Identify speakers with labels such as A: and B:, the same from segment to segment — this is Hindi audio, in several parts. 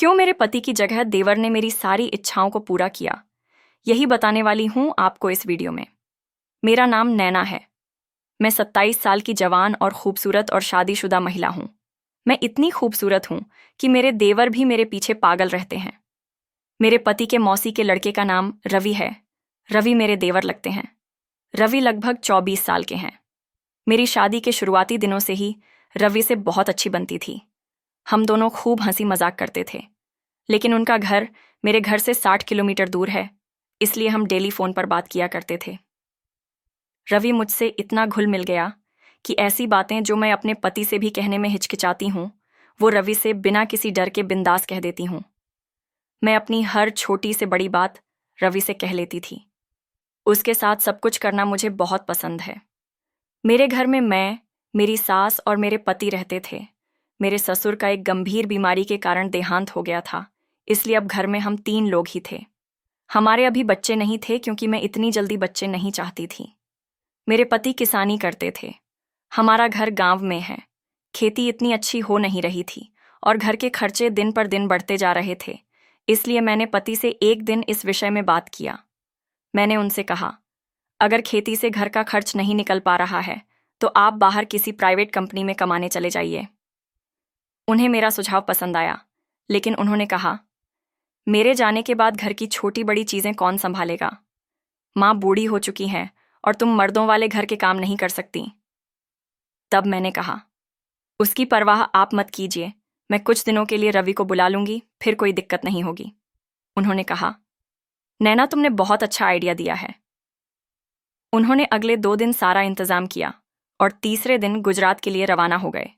A: क्यों मेरे पति की जगह देवर ने मेरी सारी इच्छाओं को पूरा किया, यही बताने वाली हूं आपको इस वीडियो में। मेरा नाम नैना है। मैं 27 साल की जवान और खूबसूरत और शादीशुदा महिला हूं। मैं इतनी खूबसूरत हूं कि मेरे देवर भी मेरे पीछे पागल रहते हैं। मेरे पति के मौसी के लड़के का नाम रवि है। रवि मेरे देवर लगते हैं। रवि लगभग 24 साल के हैं। मेरी शादी के शुरुआती दिनों से ही रवि से बहुत अच्छी बनती थी। हम दोनों खूब हंसी मजाक करते थे। लेकिन उनका घर मेरे घर से 60 किलोमीटर दूर है, इसलिए हम डेली फोन पर बात किया करते थे। रवि मुझसे इतना घुल मिल गया कि ऐसी बातें जो मैं अपने पति से भी कहने में हिचकिचाती हूँ, वो रवि से बिना किसी डर के बिंदास कह देती हूँ। मैं अपनी हर छोटी से बड़ी बात रवि से कह लेती थी। उसके साथ सब कुछ करना मुझे बहुत पसंद है। मेरे घर में मैं, मेरी सास और मेरे पति रहते थे। मेरे ससुर का एक गंभीर बीमारी के कारण देहांत हो गया था, इसलिए अब घर में हम 3 लोग ही थे। हमारे अभी बच्चे नहीं थे क्योंकि मैं इतनी जल्दी बच्चे नहीं चाहती थी। मेरे पति किसानी करते थे। हमारा घर गांव में है। खेती इतनी अच्छी हो नहीं रही थी और घर के खर्चे दिन पर दिन बढ़ते जा रहे थे, इसलिए मैंने पति से एक दिन इस विषय में बात किया। मैंने उनसे कहा, अगर खेती से घर का खर्च नहीं निकल पा रहा है तो आप बाहर किसी प्राइवेट कंपनी में कमाने चले जाइए। उन्हें मेरा सुझाव पसंद आया, लेकिन उन्होंने कहा, मेरे जाने के बाद घर की छोटी बड़ी चीजें कौन संभालेगा? माँ बूढ़ी हो चुकी हैं और तुम मर्दों वाले घर के काम नहीं कर सकती। तब मैंने कहा, उसकी परवाह आप मत कीजिए, मैं कुछ दिनों के लिए रवि को बुला लूंगी, फिर कोई दिक्कत नहीं होगी। उन्होंने कहा, नैना तुमने बहुत अच्छा आइडिया दिया है। उन्होंने अगले 2 दिन सारा इंतजाम किया और तीसरे दिन गुजरात के लिए रवाना हो गए।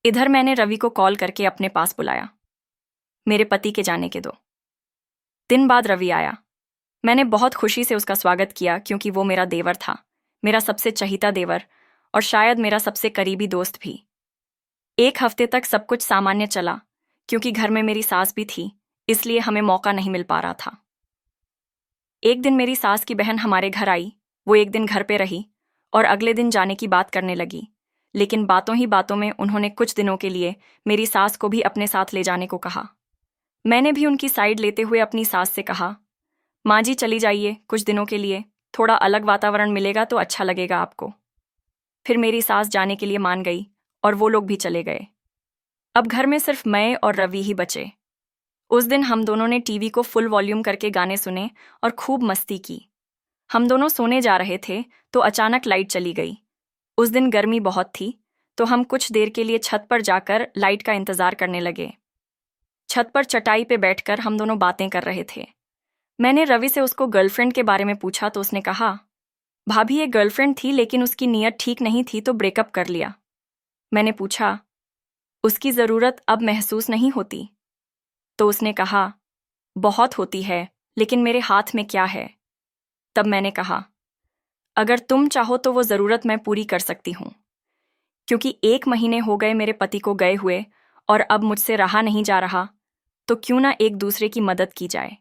A: इधर मैंने रवि को कॉल करके अपने पास बुलाया। मेरे पति के जाने के 2 दिन बाद रवि आया। मैंने बहुत खुशी से उसका स्वागत किया क्योंकि वो मेरा देवर था, मेरा सबसे चहीता देवर और शायद मेरा सबसे करीबी दोस्त भी। 1 हफ्ते तक सब कुछ सामान्य चला क्योंकि घर में मेरी सास भी थी, इसलिए हमें मौका नहीं मिल पा रहा था। एक दिन मेरी सास की बहन हमारे घर आई। वो एक दिन घर पे रही और अगले दिन जाने की बात करने लगी, लेकिन बातों ही बातों में उन्होंने कुछ दिनों के लिए मेरी सास को भी अपने साथ ले जाने को कहा। मैंने भी उनकी साइड लेते हुए अपनी सास से कहा, माँ जी चली जाइए कुछ दिनों के लिए, थोड़ा अलग वातावरण मिलेगा तो अच्छा लगेगा आपको। फिर मेरी सास जाने के लिए मान गई और वो लोग भी चले गए। अब घर में सिर्फ मैं और रवि ही बचे। उस दिन हम दोनों ने टीवी को फुल वॉल्यूम करके गाने सुने और खूब मस्ती की। हम दोनों सोने जा रहे थे तो अचानक लाइट चली गई। उस दिन गर्मी बहुत थी तो हम कुछ देर के लिए छत पर जाकर लाइट का इंतजार करने लगे। छत पर चटाई पे बैठकर हम दोनों बातें कर रहे थे। मैंने रवि से उसको गर्लफ्रेंड के बारे में पूछा तो उसने कहा, भाभी ये गर्लफ्रेंड थी लेकिन उसकी नीयत ठीक नहीं थी तो ब्रेकअप कर लिया। मैंने पूछा, उसकी ज़रूरत अब महसूस नहीं होती? तो उसने कहा, बहुत होती है लेकिन मेरे हाथ में क्या है। तब मैंने कहा, अगर तुम चाहो तो वो ज़रूरत मैं पूरी कर सकती हूँ, क्योंकि 1 महीने हो गए मेरे पति को गए हुए और अब मुझसे रहा नहीं जा रहा, तो क्यों ना एक दूसरे की मदद की जाए।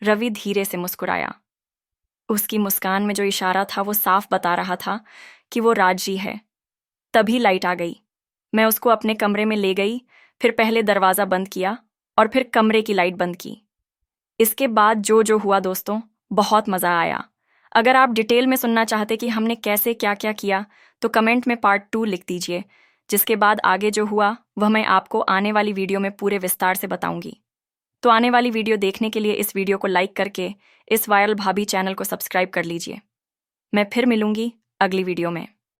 A: रवि धीरे से मुस्कुराया। उसकी मुस्कान में जो इशारा था वो साफ बता रहा था कि वो राजी है। तभी लाइट आ गई। मैं उसको अपने कमरे में ले गई, फिर पहले दरवाज़ा बंद किया और फिर कमरे की लाइट बंद की। इसके बाद जो जो हुआ दोस्तों, बहुत मज़ा आया। अगर आप डिटेल में सुनना चाहते कि हमने कैसे क्या क्या किया तो कमेंट में पार्ट 2 लिख दीजिए, जिसके बाद आगे जो हुआ वह मैं आपको आने वाली वीडियो में पूरे विस्तार से बताऊंगी। तो आने वाली वीडियो देखने के लिए इस वीडियो को लाइक करके इस वायरल भाभी चैनल को सब्सक्राइब कर लीजिए। मैं फिर मिलूंगी अगली वीडियो में।